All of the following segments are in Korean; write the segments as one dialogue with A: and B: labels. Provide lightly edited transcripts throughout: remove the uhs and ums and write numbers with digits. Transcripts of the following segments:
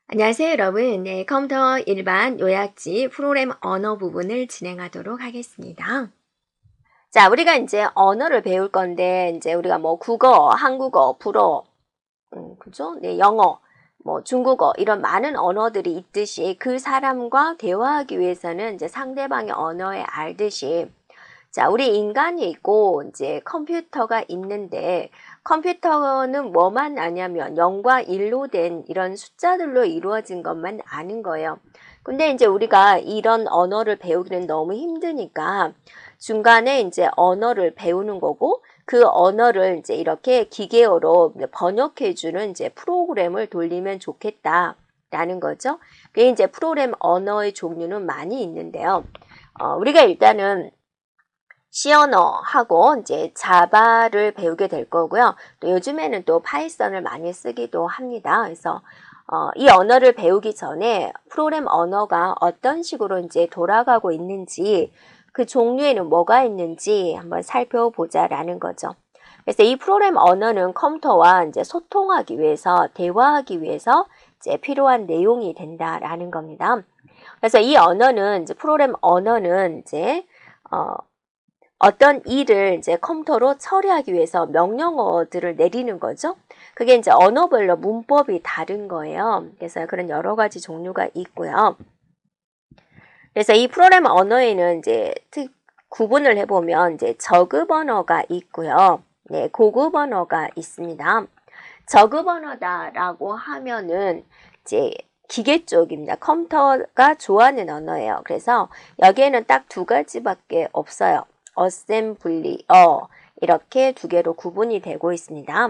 A: 안녕하세요, 여러분. 네, 컴퓨터 일반 요약지 프로그램 언어 부분을 진행하도록 하겠습니다. 자, 우리가 이제 언어를 배울 건데, 이제 우리가 뭐 국어, 한국어, 불어, 그죠? 네, 영어, 뭐 중국어, 이런 많은 언어들이 있듯이 그 사람과 대화하기 위해서는 이제 상대방의 언어에 알듯이 자, 우리 인간이 있고 이제 컴퓨터가 있는데 컴퓨터는 뭐만 아냐면 0과 1로 된 이런 숫자들로 이루어진 것만 아는 거예요. 근데 이제 우리가 이런 언어를 배우기는 너무 힘드니까 중간에 이제 언어를 배우는 거고 그 언어를 이제 이렇게 기계어로 번역해주는 이제 프로그램을 돌리면 좋겠다라는 거죠. 그게 이제 프로그램 언어의 종류는 많이 있는데요. 우리가 일단은 C 언어하고 이제 자바를 배우게 될 거고요. 또 요즘에는 또 파이썬을 많이 쓰기도 합니다. 그래서 이 언어를 배우기 전에 프로그램 언어가 어떤 식으로 이제 돌아가고 있는지 그 종류에는 뭐가 있는지 한번 살펴보자라는 거죠. 그래서 이 프로그램 언어는 컴퓨터와 이제 소통하기 위해서 대화하기 위해서 이제 필요한 내용이 된다라는 겁니다. 그래서 이 언어는 이제 프로그램 언어는 이제 어떤 일을 이제 컴퓨터로 처리하기 위해서 명령어들을 내리는 거죠. 그게 이제 언어별로 문법이 다른 거예요. 그래서 그런 여러 가지 종류가 있고요. 그래서 이 프로그램 언어에는 이제 구분을 해보면 이제 저급 언어가 있고요. 네, 고급 언어가 있습니다. 저급 언어다라고 하면은 이제 기계 쪽입니다. 컴퓨터가 좋아하는 언어예요. 그래서 여기에는 딱 두 가지밖에 없어요. 어셈블리어 이렇게 두 개로 구분이 되고 있습니다.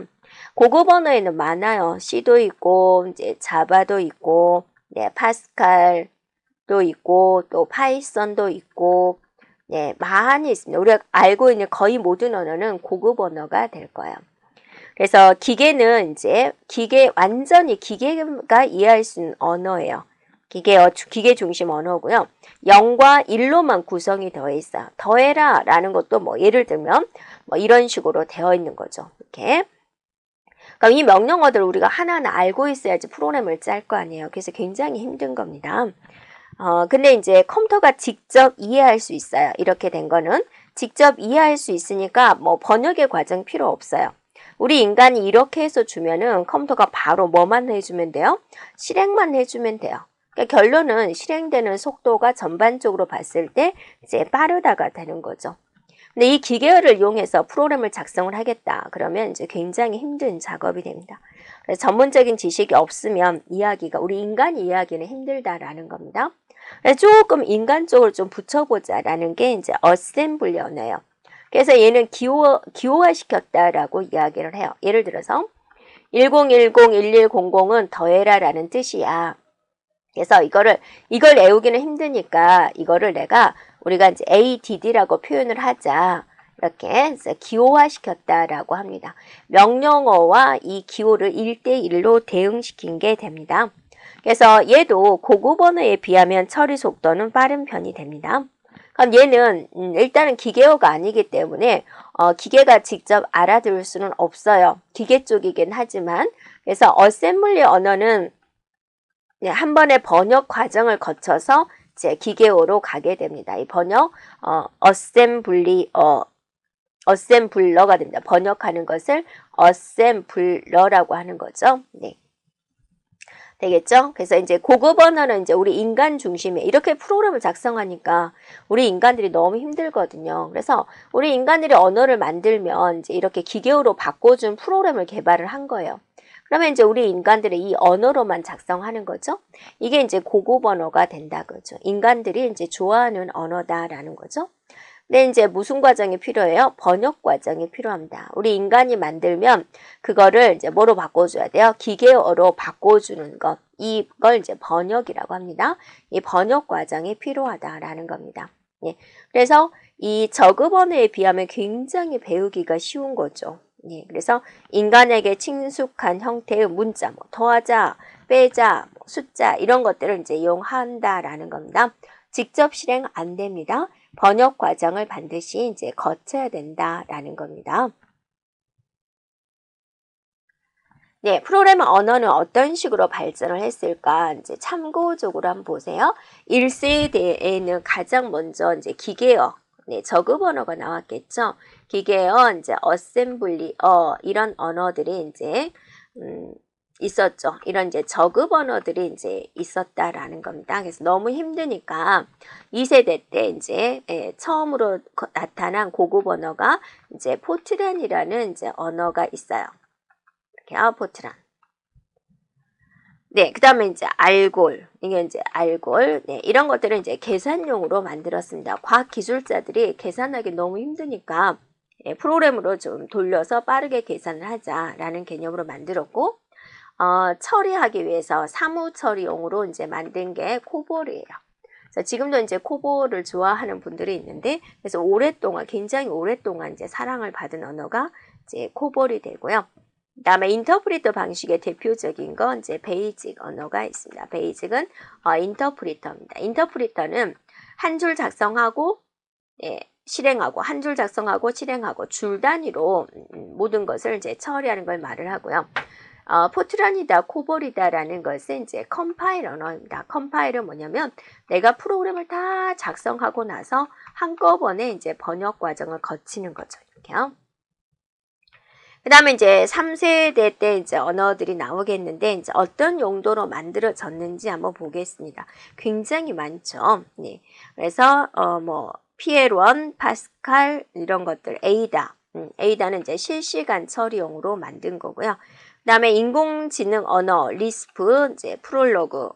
A: 고급 언어에는 많아요. C도 있고 이제 자바도 있고 네, 파스칼도 있고 또 파이썬도 있고 네, 많이 있습니다. 우리가 알고 있는 거의 모든 언어는 고급 언어가 될 거예요. 그래서 기계는 이제 완전히 기계가 이해할 수 있는 언어예요. 기계 중심 언어고요. 0과 1로만 구성이 되어 있어요. 더해라 라는 것도 뭐 예를 들면 뭐 이런 식으로 되어 있는 거죠. 이렇게. 그럼 이 명령어들을 우리가 하나하나 알고 있어야지 프로그램을 짤 거 아니에요. 그래서 굉장히 힘든 겁니다. 근데 이제 컴퓨터가 직접 이해할 수 있어요. 이렇게 된 거는 직접 이해할 수 있으니까 뭐 번역의 과정 필요 없어요. 우리 인간이 이렇게 해서 주면은 컴퓨터가 바로 뭐만 해주면 돼요? 실행만 해주면 돼요. 그러니까 결론은 실행되는 속도가 전반적으로 봤을 때 이제 빠르다가 되는 거죠. 근데 이 기계어를 이용해서 프로그램을 작성을 하겠다. 그러면 이제 굉장히 힘든 작업이 됩니다. 그래서 전문적인 지식이 없으면 우리 인간 이해하기는 힘들다라는 겁니다. 그래서 조금 인간적으로 좀 붙여보자라는 게 이제 어셈블리 언어예요. 그래서 얘는 기호화시켰다라고 이야기를 해요. 예를 들어서 1010-1100은 더해라라는 뜻이야. 그래서 이걸 외우기는 힘드니까 우리가 이제 ADD라고 표현을 하자. 이렇게 기호화시켰다라고 합니다. 명령어와 이 기호를 1대1로 대응시킨 게 됩니다. 그래서 얘도 고급 언어에 비하면 처리 속도는 빠른 편이 됩니다. 그럼 얘는 일단은 기계어가 아니기 때문에 기계가 직접 알아들을 수는 없어요. 기계 쪽이긴 하지만 그래서 어셈블리 언어는 한 번의 번역 과정을 거쳐서 이제 기계어로 가게 됩니다. 이 번역 어셈블러가 됩니다. 번역하는 것을 어셈블러라고 하는 거죠. 네. 되겠죠? 그래서 이제 고급 언어는 이제 우리 인간 중심에 이렇게 프로그램을 작성하니까 우리 인간들이 너무 힘들거든요. 그래서 우리 인간들이 언어를 만들면 이제 이렇게 기계어로 바꿔준 프로그램을 개발을 한 거예요. 그러면 이제 우리 인간들이 이 언어로만 작성하는 거죠. 이게 이제 고급 언어가 된다 그죠. 인간들이 이제 좋아하는 언어다라는 거죠. 근데 이제 무슨 과정이 필요해요? 번역 과정이 필요합니다. 우리 인간이 만들면 그거를 이제 뭐로 바꿔줘야 돼요? 기계어로 바꿔주는 것. 이걸 이제 번역이라고 합니다. 이 번역 과정이 필요하다라는 겁니다. 예. 그래서 이 저급 언어에 비하면 굉장히 배우기가 쉬운 거죠. 예. 그래서 인간에게 친숙한 형태의 문자, 뭐 더하자, 빼자, 뭐 숫자 이런 것들을 이제 이용한다라는 겁니다. 직접 실행 안 됩니다. 번역 과정을 반드시 이제 거쳐야 된다라는 겁니다. 네, 프로그래머 언어는 어떤 식으로 발전을 했을까? 이제 참고적으로 한번 보세요. 1세대에는 가장 먼저 이제 기계어, 네, 저급 언어가 나왔겠죠. 기계어, 이제 어셈블리어 이런 언어들이 이제 있었죠. 이런 이제 저급 언어들이 이제 있었다라는 겁니다. 그래서 너무 힘드니까 2세대 때 이제 처음으로 나타난 고급 언어가 이제 포트란이라는 이제 언어가 있어요. 이렇게 포트란. 네, 그 다음에 이제 알골. 이게 이제 알골. 네, 이런 것들은 이제 계산용으로 만들었습니다. 과학 기술자들이 계산하기 너무 힘드니까 프로그램으로 좀 돌려서 빠르게 계산을 하자라는 개념으로 만들었고, 처리하기 위해서 사무 처리용으로 이제 만든 게 코볼이에요. 그래서 지금도 이제 코볼을 좋아하는 분들이 있는데, 그래서 오랫동안, 굉장히 오랫동안 이제 사랑을 받은 언어가 이제 코볼이 되고요. 그 다음에 인터프리터 방식의 대표적인 건 이제 베이직 언어가 있습니다. 베이직은 인터프리터입니다. 인터프리터는 한 줄 작성하고 실행하고 한 줄 작성하고 실행하고 줄 단위로 모든 것을 이제 처리하는 걸 말을 하고요. 포트란이다, 코볼이다라는 것은 이제 컴파일 언어입니다. 컴파일은 뭐냐면 내가 프로그램을 다 작성하고 나서 한꺼번에 이제 번역 과정을 거치는 거죠. 이렇게요. 그 다음에 이제 3세대 때 이제 언어들이 나오겠는데, 이제 어떤 용도로 만들어졌는지 한번 보겠습니다. 굉장히 많죠. 네. 그래서, PL1, 파스칼, 이런 것들, 에이다. 에이다는 이제 실시간 처리용으로 만든 거고요. 그 다음에 인공지능 언어, 리스프, 이제 프롤로그.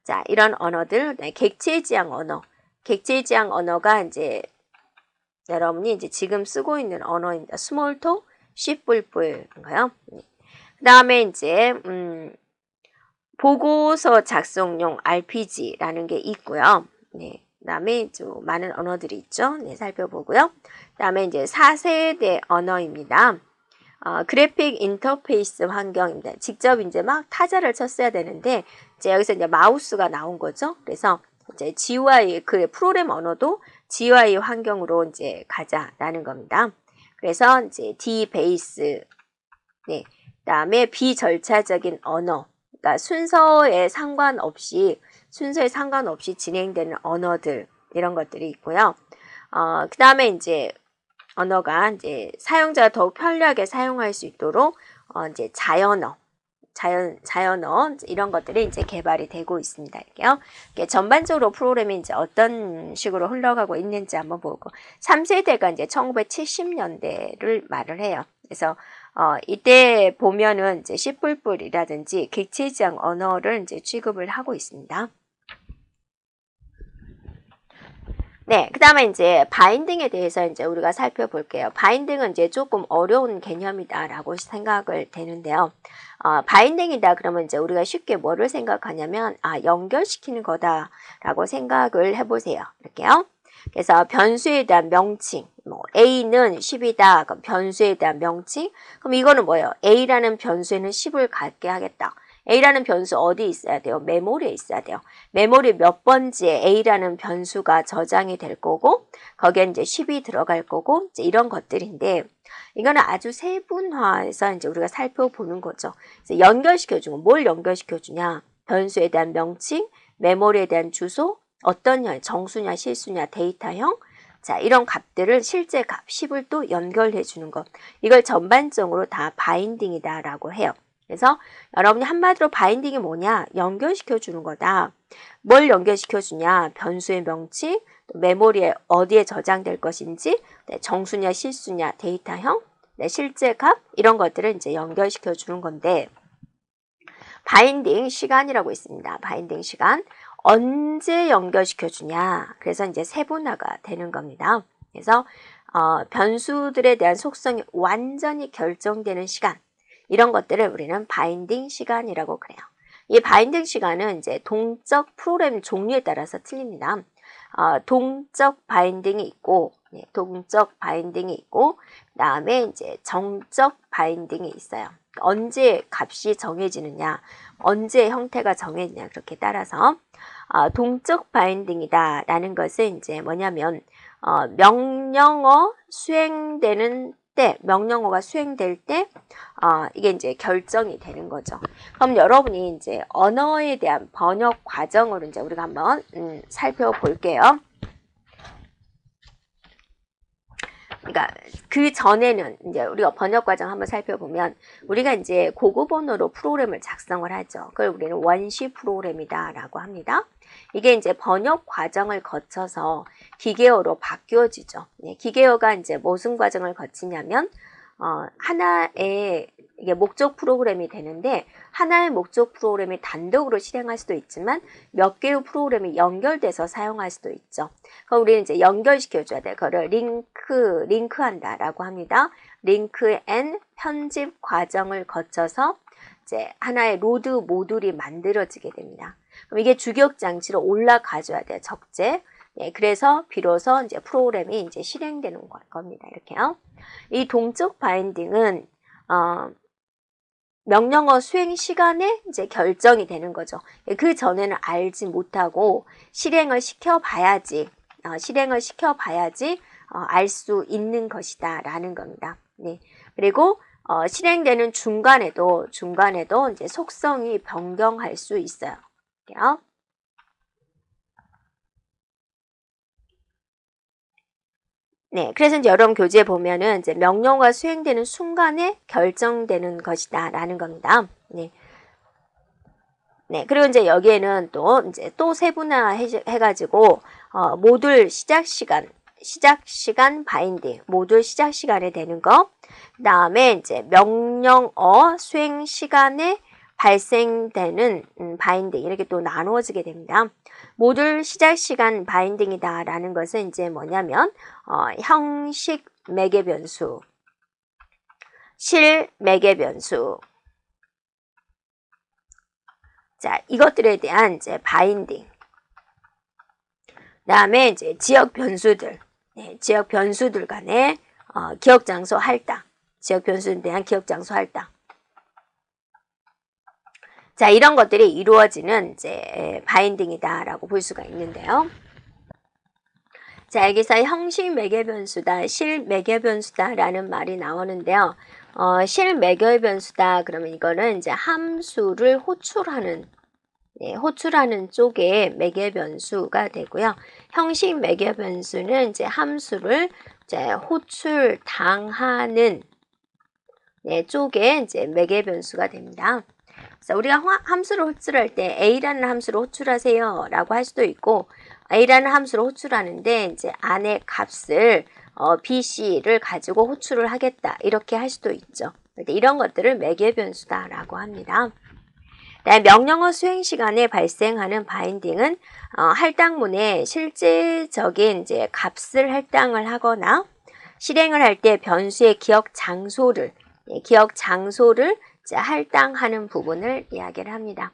A: 자, 이런 언어들, 객체지향 언어. 객체지향 언어가 이제 여러분이 이제 지금 쓰고 있는 언어입니다. 스몰톡, 쉽불불인가요? 그 다음에 이제 보고서 작성용 RPG라는 게 있고요. 네, 그 다음에 좀 많은 언어들이 있죠. 네, 살펴보고요. 그 다음에 이제 4세대 언어입니다. 그래픽 인터페이스 환경입니다. 직접 이제 막 타자를 쳤어야 되는데, 이제 여기서 이제 마우스가 나온 거죠. 그래서 이제 GUI, 그 프로그램 언어도 GUI 환경으로 이제 가자라는 겁니다. 그래서 이제 D 베이스, 네, 그다음에 비절차적인 언어, 그러니까 순서에 상관없이 진행되는 언어들 이런 것들이 있고요. 그다음에 이제 언어가 이제 사용자가 더욱 편리하게 사용할 수 있도록 이제 자연어 이런 것들이 이제 개발이 되고 있습니다. 이렇게요. 전반적으로 프로그램이 이제 어떤 식으로 흘러가고 있는지 한번 보고 3세대가 이제 1970년대를 말을 해요. 그래서 이때 보면은 이제 C++이라든지 객체지향 언어를 이제 취급을 하고 있습니다. 네, 그 다음에 이제 바인딩에 대해서 이제 우리가 살펴볼게요. 바인딩은 이제 조금 어려운 개념이다라고 생각을 되는데요. 바인딩이다 그러면 이제 우리가 쉽게 뭐를 생각하냐면, 연결시키는 거다라고 생각을 해보세요. 이렇게요. 그래서 변수에 대한 명칭, A는 10이다. 그럼 변수에 대한 명칭. 그럼 이거는 뭐예요? A라는 변수에는 10을 갖게 하겠다. A라는 변수 어디 있어야 돼요? 메모리에 있어야 돼요. 메모리 몇 번지에 A라는 변수가 저장이 될 거고, 거기에 이제 10이 들어갈 거고, 이제 이런 것들인데, 이거는 아주 세분화해서 이제 우리가 살펴보는 거죠. 그래서 연결시켜주고, 뭘 연결시켜주냐? 변수에 대한 명칭, 메모리에 대한 주소, 어떤 형, 정수냐, 실수냐, 데이터형, 자, 이런 값들을 실제 값 10을 또 연결해 주는 것. 이걸 전반적으로 다 바인딩이다라고 해요. 그래서 여러분이 한마디로 바인딩이 뭐냐? 연결시켜 주는 거다. 뭘 연결시켜 주냐? 변수의 명칭, 메모리에 어디에 저장될 것인지, 정수냐, 실수냐, 데이터형, 실제 값 이런 것들을 이제 연결시켜 주는 건데, 바인딩 시간이라고 있습니다. 바인딩 시간. 언제 연결시켜 주냐? 그래서 이제 세분화가 되는 겁니다. 그래서 변수들에 대한 속성이 완전히 결정되는 시간. 이런 것들을 우리는 바인딩 시간이라고 그래요. 이 바인딩 시간은 이제 동적 프로그램 종류에 따라서 틀립니다. 동적 바인딩이 있고, 그다음에 이제 정적 바인딩이 있어요. 언제 값이 정해지느냐, 언제 형태가 정해지냐 그렇게 따라서 동적 바인딩이다라는 것은 이제 뭐냐면 명령어 수행되는 때, 명령어가 수행될 때, 이게 이제 결정이 되는 거죠. 그럼 여러분이 이제 언어에 대한 번역 과정을 이제 우리가 한번 살펴볼게요. 그러니까 그 전에는 이제 우리가 번역 과정 한번 살펴보면 우리가 이제 고급 언어로 프로그램을 작성을 하죠. 그걸 우리는 원시 프로그램이다라고 합니다. 이게 이제 번역 과정을 거쳐서 기계어로 바뀌어지죠. 네, 기계어가 이제 무슨 과정을 거치냐면 하나의 이게 목적 프로그램이 되는데 하나의 목적 프로그램이 단독으로 실행할 수도 있지만 몇 개의 프로그램이 연결돼서 사용할 수도 있죠. 그럼 우리는 이제 연결시켜줘야 돼요. 그거를 링크한다라고 합니다. 링크 앤 편집 과정을 거쳐서 이제 하나의 로드 모듈이 만들어지게 됩니다. 그럼 이게 주격 장치로 올라가줘야 돼요. 적재. 네, 그래서 비로소 이제 프로그램이 이제 실행되는 겁니다. 이렇게요. 이 동적 바인딩은 명령어 수행 시간에 이제 결정이 되는 거죠. 그 전에는 알지 못하고 실행을 시켜봐야지 알 수 있는 것이다라는 겁니다. 네. 그리고 실행되는 중간에도 이제 속성이 변경할 수 있어요. 이렇게요. 네, 그래서 이제 여러분 교재에 보면은 이제 명령어가 수행되는 순간에 결정되는 것이다라는 겁니다. 네. 네, 그리고 이제 여기에는 또 세분화 해가지고 모듈 시작 시간 바인딩, 모듈 시작 시간에 되는 거, 그다음에 이제 명령어 수행 시간에 발생되는 바인딩 이렇게 또 나누어지게 됩니다. 모듈 시작 시간 바인딩이다라는 것은 이제 뭐냐면 형식 매개 변수, 실 매개 변수, 자 이것들에 대한 이제 바인딩. 그다음에 이제 지역 변수들, 네, 지역 변수들 간의 기억 장소 할당, 지역 변수에 대한 기억 장소 할당. 자, 이런 것들이 이루어지는 이제 바인딩이다라고 볼 수가 있는데요. 자, 여기서 형식 매개 변수다, 실 매개 변수다라는 말이 나오는데요. 실 매개 변수다 그러면 이거는 이제 함수를 호출하는 쪽에 매개 변수가 되고요. 형식 매개 변수는 이제 함수를 이제 호출 당하는 쪽에 이제 매개 변수가 됩니다. 그래서 우리가 함수를 호출할 때 A라는 함수를 호출하세요 라고 할 수도 있고 A라는 함수를 호출하는데 이제 안에 값을 B, C를 가지고 호출을 하겠다 이렇게 할 수도 있죠. 이런 것들을 매개 변수다 라고 합니다. 명령어 수행 시간에 발생하는 바인딩은 할당문에 실제적인 이제 값을 할당을 하거나 실행을 할 때 변수의 기억 장소를 이제 할당하는 부분을 이야기를 합니다.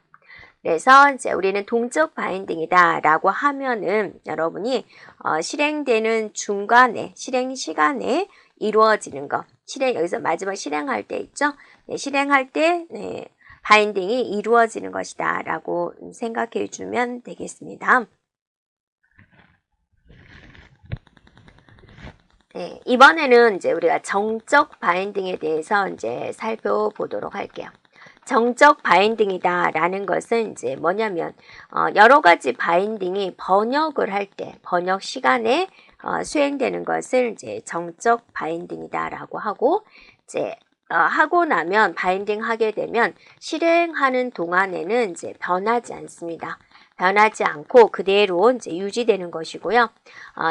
A: 그래서 이제 우리는 동적 바인딩이다라고 하면은 여러분이 실행되는 중간에 실행 시간에 이루어지는 것, 여기서 마지막 실행할 때 있죠. 네, 실행할 때 바인딩이 이루어지는 것이다 라고 생각해 주면 되겠습니다. 네, 이번에는 이제 우리가 정적 바인딩에 대해서 이제 살펴보도록 할게요. 정적 바인딩이다 라는 것은 이제 뭐냐면 여러 가지 바인딩이 번역을 할 때 번역 시간에 수행되는 것을 이제 정적 바인딩이다 라고 하고 이제 하고 나면 바인딩 하게 되면 실행하는 동안에는 이제 변하지 않습니다. 변하지 않고 그대로 이제 유지되는 것이고요.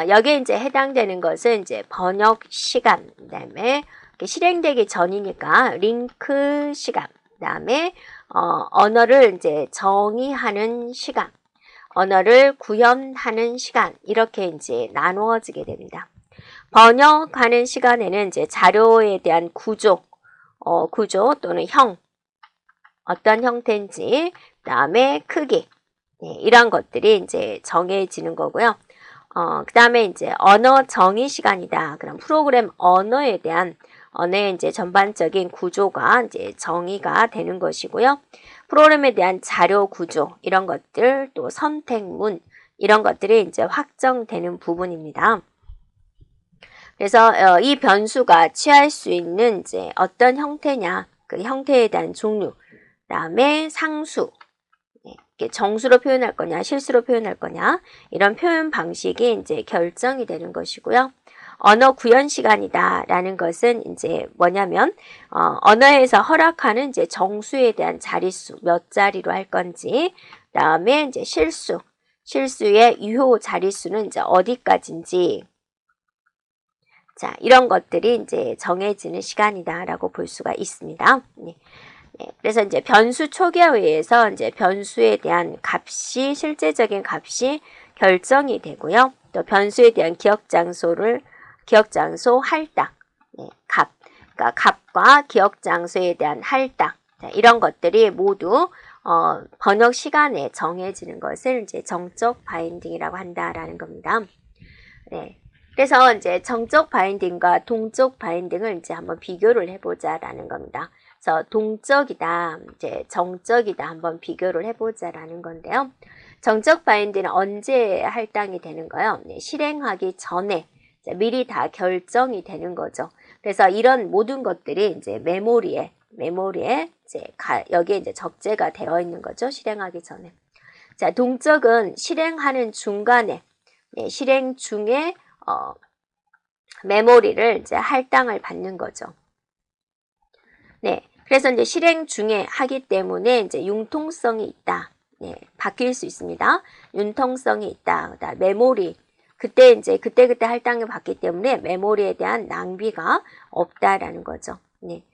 A: 여기에 이제 해당되는 것은 이제 번역 시간, 그다음에 실행되기 전이니까 링크 시간, 그다음에 언어를 이제 정의하는 시간, 언어를 구현하는 시간 이렇게 이제 나누어지게 됩니다. 번역하는 시간에는 이제 자료에 대한 구조 또는 어떤 형태인지, 그다음에 크기, 이런 것들이 이제 정해지는 거고요. 그다음에 이제 언어 정의 시간이다. 그럼 프로그램 언어의 이제 전반적인 구조가 이제 정의가 되는 것이고요. 프로그램에 대한 자료 구조, 이런 것들, 또 선택문, 이런 것들이 이제 확정되는 부분입니다. 그래서 이 변수가 취할 수 있는 이제 어떤 형태냐, 그 형태에 대한 종류, 그다음에 상수, 정수로 표현할 거냐, 실수로 표현할 거냐, 이런 표현 방식이 이제 결정이 되는 것이고요. 언어 구현 시간이다라는 것은 이제 뭐냐면 언어에서 허락하는 이제 정수에 대한 자릿수 몇 자리로 할 건지, 그다음에 이제 실수의 유효 자릿수는 이제 어디까지인지, 자, 이런 것들이 이제 정해지는 시간이다라고 볼 수가 있습니다. 네. 네, 그래서 이제 변수 초기화에 의해서 이제 변수에 대한 값이, 실제적인 값이 결정이 되고요. 또 변수에 대한 기억 장소 할당, 네, 그러니까 값과 기억 장소에 대한 할당, 자, 이런 것들이 모두 번역 시간에 정해지는 것을 이제 정적 바인딩이라고 한다라는 겁니다. 네. 그래서 이제 정적 바인딩과 동적 바인딩을 이제 한번 비교를 해보자라는 겁니다. 그래서 동적이다, 이제 정적이다 한번 비교를 해보자라는 건데요. 정적 바인딩은 언제 할당이 되는 거예요? 네, 실행하기 전에 미리 다 결정이 되는 거죠. 그래서 이런 모든 것들이 이제 메모리에 이제 여기에 이제 적재가 되어 있는 거죠. 실행하기 전에. 자, 동적은 실행하는 중간에, 네, 실행 중에 메모리를 이제 할당을 받는 거죠. 네. 그래서 이제 실행 중에 하기 때문에 이제 융통성이 있다. 네. 바뀔 수 있습니다. 융통성이 있다. 그다음 메모리. 그때 할당을 받기 때문에 메모리에 대한 낭비가 없다라는 거죠. 네.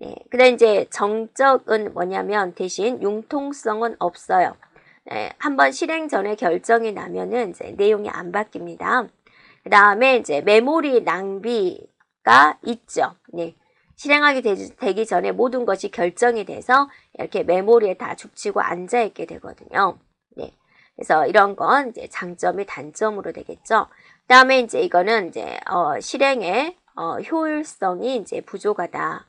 A: 네. 그다음 이제 정적은 뭐냐면 대신 융통성은 없어요. 네. 한번 실행 전에 결정이 나면은 이제 내용이 안 바뀝니다. 그 다음에 이제 메모리 낭비가 있죠. 네. 실행하게 되기 전에 모든 것이 결정이 돼서 이렇게 메모리에 다 죽치고 앉아있게 되거든요. 네. 그래서 이런 건 이제 장점이 단점으로 되겠죠. 그 다음에 이제 이거는 이제, 실행의, 효율성이 이제 부족하다.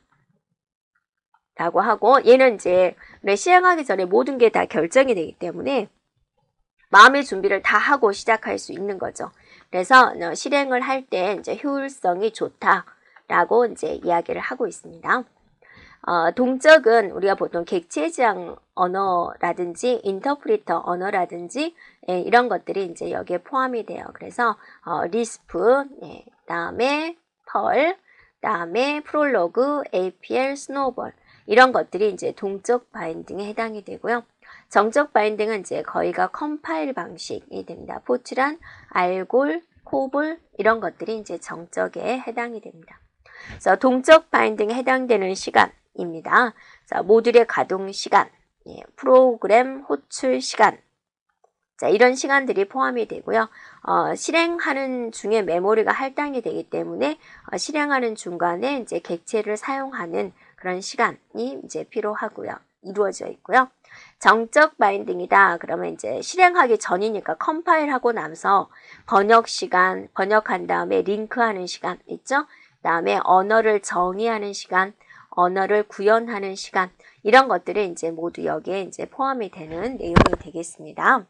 A: 라고 하고, 얘는 이제, 실행하기 전에 모든 게 다 결정이 되기 때문에 마음의 준비를 다 하고 시작할 수 있는 거죠. 그래서 실행을 할 때 이제 효율성이 좋다라고 이제 이야기를 하고 있습니다. 동적은 우리가 보통 객체지향 언어라든지 인터프리터 언어라든지 이런 것들이 이제 여기에 포함이 돼요. 그래서 리스프, 그다음에 펄, 그다음에 프롤로그, APL, 스노우볼 이런 것들이 이제 동적 바인딩에 해당이 되고요. 정적 바인딩은 이제 거의가 컴파일 방식이 됩니다. 포트란, 알골, 코볼 이런 것들이 이제 정적에 해당이 됩니다. 그래서 동적 바인딩에 해당되는 시간입니다. 자, 모듈의 가동 시간, 프로그램 호출 시간, 자, 이런 시간들이 포함이 되고요. 실행하는 중에 메모리가 할당이 되기 때문에 실행하는 중간에 이제 객체를 사용하는 그런 시간이 이제 필요하고요. 이루어져 있고요. 정적 바인딩이다. 그러면 이제 실행하기 전이니까 컴파일하고 나서 번역 시간, 번역한 다음에 링크하는 시간 있죠? 그 다음에 언어를 정의하는 시간, 언어를 구현하는 시간 이런 것들이 이제 모두 여기에 이제 포함이 되는 내용이 되겠습니다.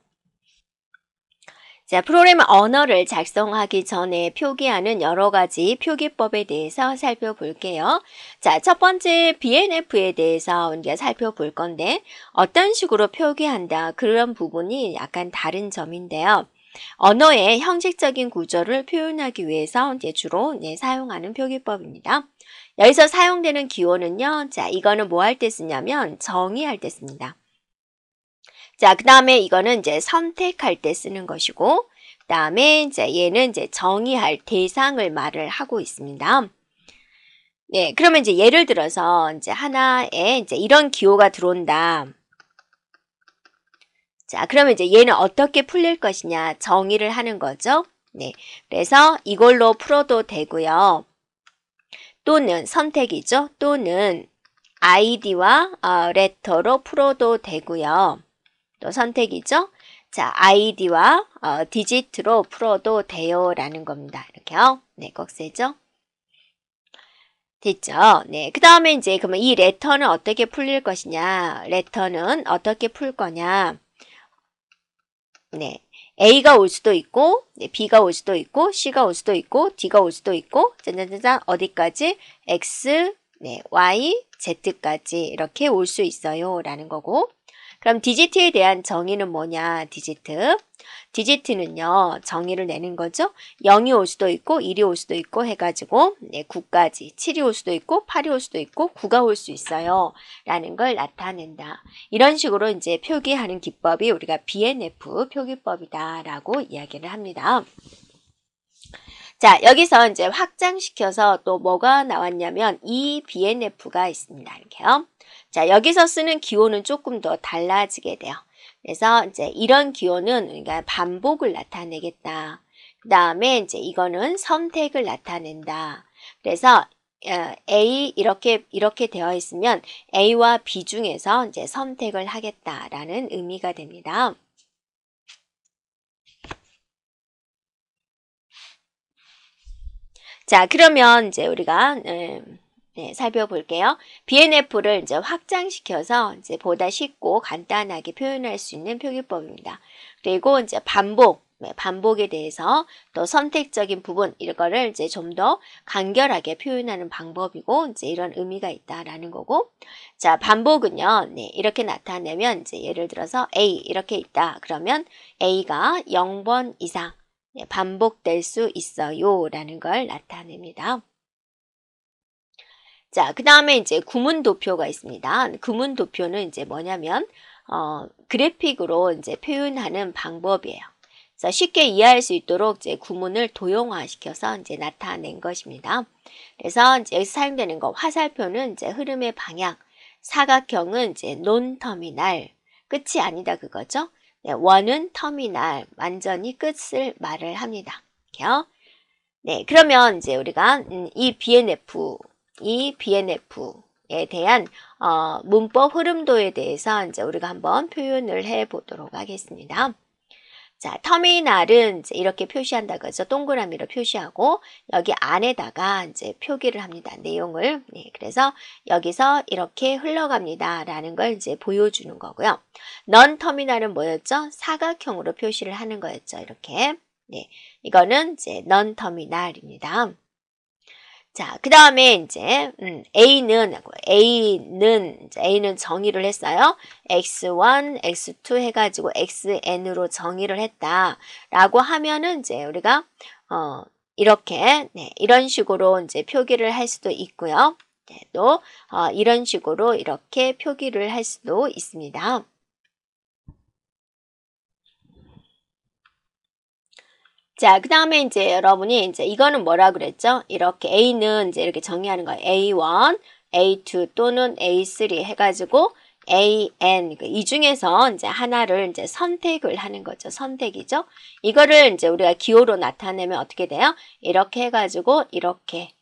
A: 자, 프로그램 언어를 작성하기 전에 표기하는 여러 가지 표기법에 대해서 살펴볼게요. 자, 첫 번째 BNF에 대해서 우리가 살펴볼 건데 어떤 식으로 표기한다 그런 부분이 약간 다른 점인데요. 언어의 형식적인 구조를 표현하기 위해서 이제 주로 사용하는 표기법입니다. 여기서 사용되는 기호는요. 자, 이거는 뭐 할 때 쓰냐면 정의할 때 씁니다. 자, 그 다음에 이거는 이제 선택할 때 쓰는 것이고, 그 다음에 이제 얘는 이제 정의할 대상을 말을 하고 있습니다. 네, 그러면 이제 예를 들어서 이제 하나에 이제 이런 기호가 들어온다. 자, 그러면 이제 얘는 어떻게 풀릴 것이냐 정의를 하는 거죠. 네, 그래서 이걸로 풀어도 되고요. 또는 선택이죠. 또는 아이디와 레터로 풀어도 되고요. 또 선택이죠. 자, 아이디와 디지트로 풀어도 돼요 라는 겁니다. 이렇게요. 네, 꼭 세죠. 됐죠. 네, 그 다음에 이제 그러면 이 레터는 어떻게 풀릴 것이냐. 레터는 어떻게 풀 거냐. 네, A가 올 수도 있고, B가 올 수도 있고, C가 올 수도 있고, D가 올 수도 있고, 짠짠짠 어디까지? X, Y, Z까지 이렇게 올 수 있어요. 라는 거고. 그럼 디지트에 대한 정의는 뭐냐? 디지트는요. 정의를 내는 거죠. 0이 올 수도 있고 1이 올 수도 있고 해가지고 9까지 7이 올 수도 있고 8이 올 수도 있고 9가 올 수 있어요. 라는 걸 나타낸다. 이런 식으로 이제 표기하는 기법이 우리가 BNF 표기법이다. 라고 이야기를 합니다. 자, 여기서 이제 확장시켜서 또 뭐가 나왔냐면 이 BNF가 있습니다. 이렇게요. 자, 여기서 쓰는 기호는 조금 더 달라지게 돼요. 그래서 이제 이런 기호는 그러니까 반복을 나타내겠다. 그 다음에 이제 이거는 선택을 나타낸다. 그래서 A 이렇게 되어 있으면 A와 B 중에서 이제 선택을 하겠다라는 의미가 됩니다. 자, 그러면 이제 우리가 살펴볼게요. BNF를 이제 확장시켜서 이제 보다 쉽고 간단하게 표현할 수 있는 표기법입니다. 그리고 이제 반복에 대해서 또 선택적인 부분 이거를 이제 좀 더 간결하게 표현하는 방법이고 이제 이런 의미가 있다라는 거고. 자, 반복은요. 이렇게 나타내면 이제 예를 들어서 A 이렇게 있다. 그러면 A가 0번 이상 반복될 수 있어요. 라는 걸 나타냅니다. 자, 그 다음에 이제 구문도표가 있습니다. 구문도표는 이제 뭐냐면, 그래픽으로 이제 표현하는 방법이에요. 그래서 쉽게 이해할 수 있도록 이제 구문을 도형화시켜서 이제 나타낸 것입니다. 그래서 이제 여기서 사용되는 거, 화살표는 이제 흐름의 방향, 사각형은 이제 논터미널, 끝이 아니다 그거죠. 원은 터미널, 완전히 끝을 말을 합니다. 이렇게요. 네, 그러면 이제 우리가 이 BNF에 대한 문법 흐름도에 대해서 이제 우리가 한번 표현을 해 보도록 하겠습니다. 자, 터미널은 이제 이렇게 표시한다 그죠? 동그라미로 표시하고 여기 안에다가 이제 표기를 합니다. 내용을. 네, 그래서 여기서 이렇게 흘러갑니다라는 걸 이제 보여주는 거고요. 넌 터미널은 뭐였죠? 사각형으로 표시를 하는 거였죠. 이렇게. 네, 이거는 이제 넌 터미널입니다. 자, 그 다음에 이제 A는 정의를 했어요. X1, X2 해가지고 XN으로 정의를 했다라고 하면은 이제 우리가 이렇게 이런 식으로 이제 표기를 할 수도 있고요. 또 이런 식으로 이렇게 표기를 할 수도 있습니다. 자, 그 다음에 이제 여러분이 이제 이거는 뭐라 그랬죠? 이렇게 A는 이제 이렇게 정의하는 거예요. A1, A2 또는 A3 해가지고 AN, 이 중에서 이제 하나를 이제 선택을 하는 거죠. 선택이죠. 이거를 이제 우리가 기호로 나타내면 어떻게 돼요? 이렇게 해가지고 이렇게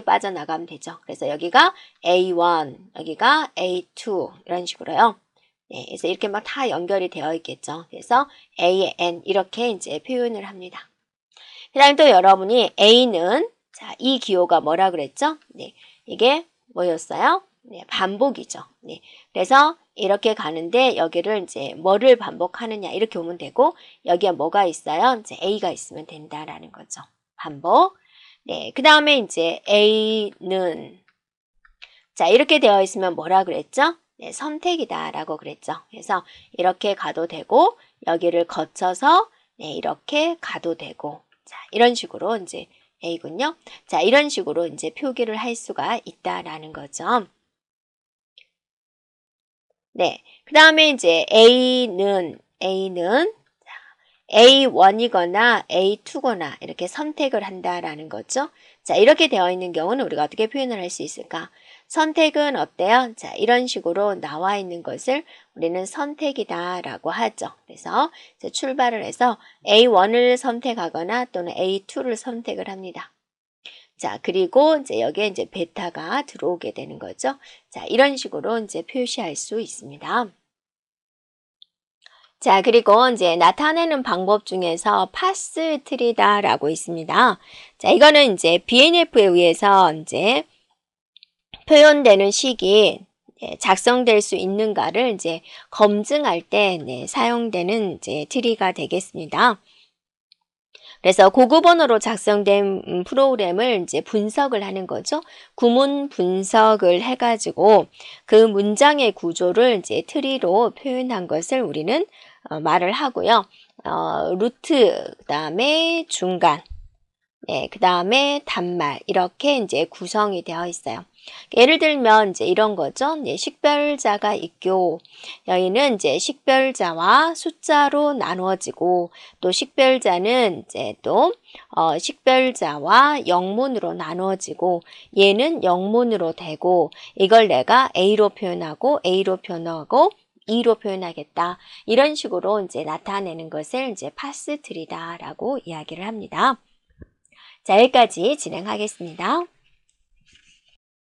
A: 빠져나가면 되죠. 그래서 여기가 A1, 여기가 A2 이런 식으로요. 네, 그래서 이렇게 막 다 연결이 되어 있겠죠. 그래서 A, N 이렇게 이제 표현을 합니다. 그 다음에 또 여러분이 A는 자, 이 기호가 뭐라 그랬죠? 네, 이게 뭐였어요? 네, 반복이죠. 네, 그래서 이렇게 가는데 여기를 이제 뭐를 반복하느냐 이렇게 오면 되고 여기에 뭐가 있어요? 이제 A가 있으면 된다라는 거죠. 반복. 네, 그 다음에 이제 A는 자, 이렇게 되어 있으면 뭐라 그랬죠? 네, 선택이다 라고 그랬죠. 그래서 이렇게 가도 되고 여기를 거쳐서 이렇게 가도 되고 자, 이런 식으로 이제 A군요. 자, 이런 식으로 이제 표기를 할 수가 있다라는 거죠. 네. 그 다음에 이제 A는 A1이거나 A2거나 이렇게 선택을 한다라는 거죠. 자, 이렇게 되어 있는 경우는 우리가 어떻게 표현을 할 수 있을까? 선택은 어때요? 자, 이런 식으로 나와 있는 것을 우리는 선택이다 라고 하죠. 그래서 이제 출발을 해서 A1을 선택하거나 또는 A2를 선택을 합니다. 자, 그리고 이제 여기에 이제 베타가 들어오게 되는 거죠. 자, 이런 식으로 이제 표시할 수 있습니다. 자, 그리고 이제 나타내는 방법 중에서 파스 트리다라고 있습니다. 자, 이거는 이제 BNF에 의해서 이제 표현되는 식이 작성될 수 있는가를 이제 검증할 때 사용되는 이제 트리가 되겠습니다. 그래서 고급 언어로 작성된 프로그램을 이제 분석을 하는 거죠. 구문 분석을 해가지고 그 문장의 구조를 이제 트리로 표현한 것을 우리는 말을 하고요. 루트, 그 다음에 중간, 그 다음에 단말 이렇게 이제 구성이 되어 있어요. 예를 들면 이제 이런 거죠. 식별자가 있고 여기는 이제 식별자와 숫자로 나누어지고 또 식별자는 이제 또 식별자와 영문으로 나누어지고 얘는 영문으로 되고 이걸 내가 A로 표현하고 A로 표현하고 E로 표현하겠다. 이런 식으로 이제 나타내는 것을 이제 파스 트리다라고 이야기를 합니다. 자, 여기까지 진행하겠습니다.